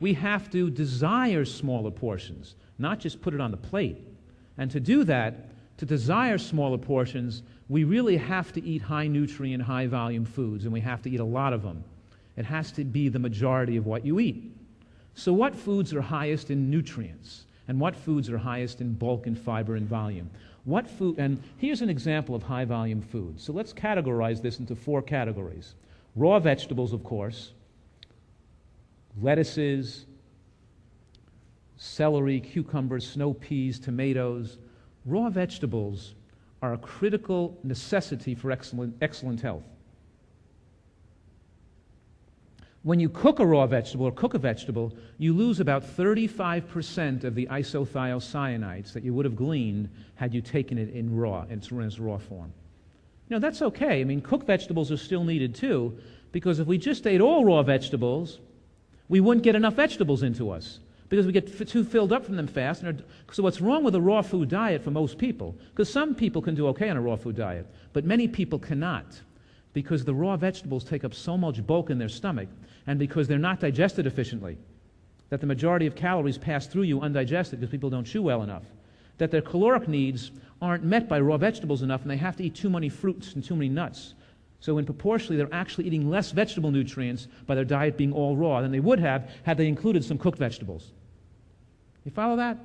we have to desire smaller portions, not just put it on the plate. And to do that, to desire smaller portions, we really have to eat high nutrient, high volume foods, and we have to eat a lot of them. It has to be the majority of what you eat. So what foods are highest in nutrients? And what foods are highest in bulk and fiber and volume? What food, and here's an example of high volume foods. So let's categorize this into 4 categories. Raw vegetables, of course, lettuces, celery, cucumbers, snow peas, tomatoes. Raw vegetables are a critical necessity for excellent health. When you cook a raw vegetable or cook a vegetable, you lose about 35% of the isothiocyanates that you would have gleaned had you taken it in its raw form. You know, that's okay. I mean, cooked vegetables are still needed too, because if we just ate all raw vegetables, we wouldn't get enough vegetables into us, because we get too filled up from them fast. So what's wrong with a raw food diet for most people? Because some people can do okay on a raw food diet, but many people cannot, because the raw vegetables take up so much bulk in their stomach, and because they're not digested efficiently, that the majority of calories pass through you undigested because people don't chew well enough, that their caloric needs aren't met by raw vegetables enough, and they have to eat too many fruits and too many nuts. So in proportionally, they're actually eating less vegetable nutrients by their diet being all raw than they would have had they included some cooked vegetables. You follow that?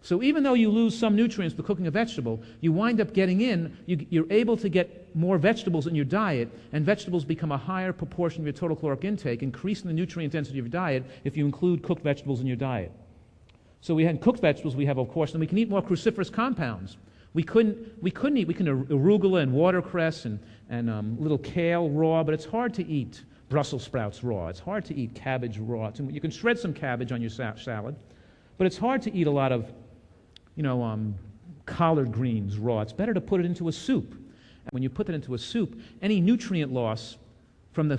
So even though you lose some nutrients by cooking a vegetable, you wind up getting in, you're able to get more vegetables in your diet, and vegetables become a higher proportion of your total caloric intake, increasing the nutrient density of your diet if you include cooked vegetables in your diet. So we had cooked vegetables, we have, of course, and we can eat more cruciferous compounds. We can eat arugula and watercress and little kale raw, but it's hard to eat Brussels sprouts raw. It's hard to eat cabbage raw. You can shred some cabbage on your salad, but it's hard to eat a lot of collard greens raw. It's better to put it into a soup. And when you put it into a soup, any nutrient loss from the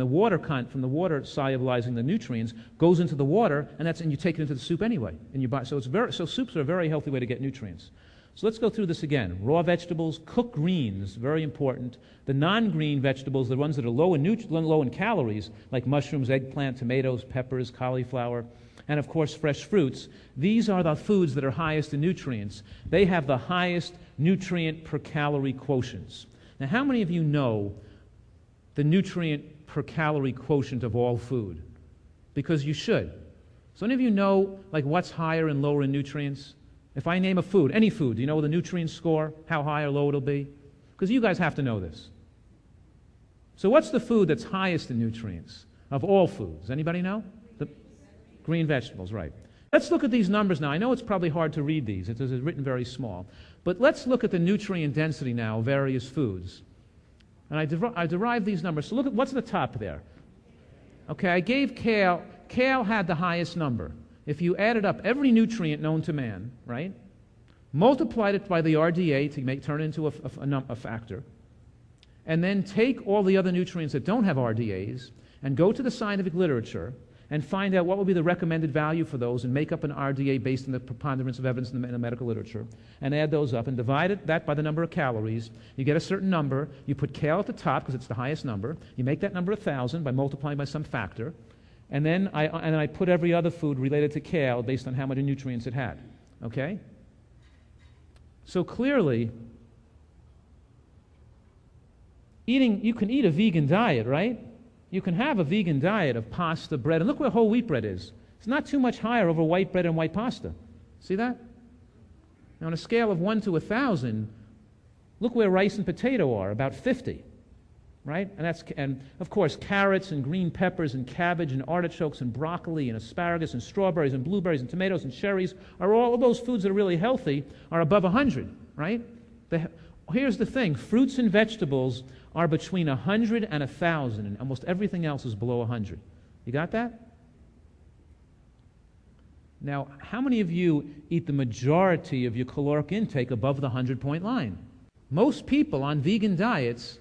water solubilizing the nutrients goes into the water, and you take it into the soup anyway. So soups are a very healthy way to get nutrients. So let's go through this again. Raw vegetables, cooked greens, very important. The non-green vegetables, the ones that are low in calories, like mushrooms, eggplant, tomatoes, peppers, cauliflower, and of course fresh fruits. These are the foods that are highest in nutrients. They have the highest nutrient per calorie quotients. Now, how many of you know the nutrient per calorie quotient of all food? Because you should. So any of you know what's higher and lower in nutrients? If I name a food, any food, do you know the nutrient score, how high or low it'll be? Because you guys have to know this. So what's the food that's highest in nutrients of all foods? Anybody know? The green vegetables, right. Let's look at these numbers now. I know it's probably hard to read these. It's written very small. But let's look at the nutrient density now of various foods. And I derived these numbers. So look at what's at the top there. Okay, I gave kale. Kale had the highest number. If you added up every nutrient known to man, right, multiplied it by the RDA to turn it into a factor, and then take all the other nutrients that don't have RDAs and go to the scientific literature and find out what will be the recommended value for those and make up an RDA based on the preponderance of evidence in the medical literature, and add those up and divide that by the number of calories. You get a certain number. You put kale at the top because it's the highest number. You make that number 1,000 by multiplying by some factor. And then I put every other food related to kale based on how many nutrients it had. Okay? So clearly, you can eat a vegan diet, right? You can have a vegan diet of pasta, bread, and look where whole wheat bread is. It's not too much higher over white bread and white pasta. See that? Now on a scale of 1 to 1,000, look where rice and potato are, about 50. Right? And of course, carrots and green peppers and cabbage and artichokes and broccoli and asparagus and strawberries and blueberries and tomatoes and cherries are all those foods that are really healthy are above 100, right? Here's the thing. Fruits and vegetables are between 100 and 1,000, and almost everything else is below 100. You got that? Now, how many of you eat the majority of your caloric intake above the 100-point line? Most people on vegan diets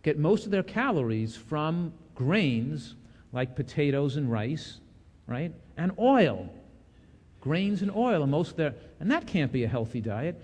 get most of their calories from grains like potatoes and rice, right? And oil. Grains and oil are most of their, and that can't be a healthy diet.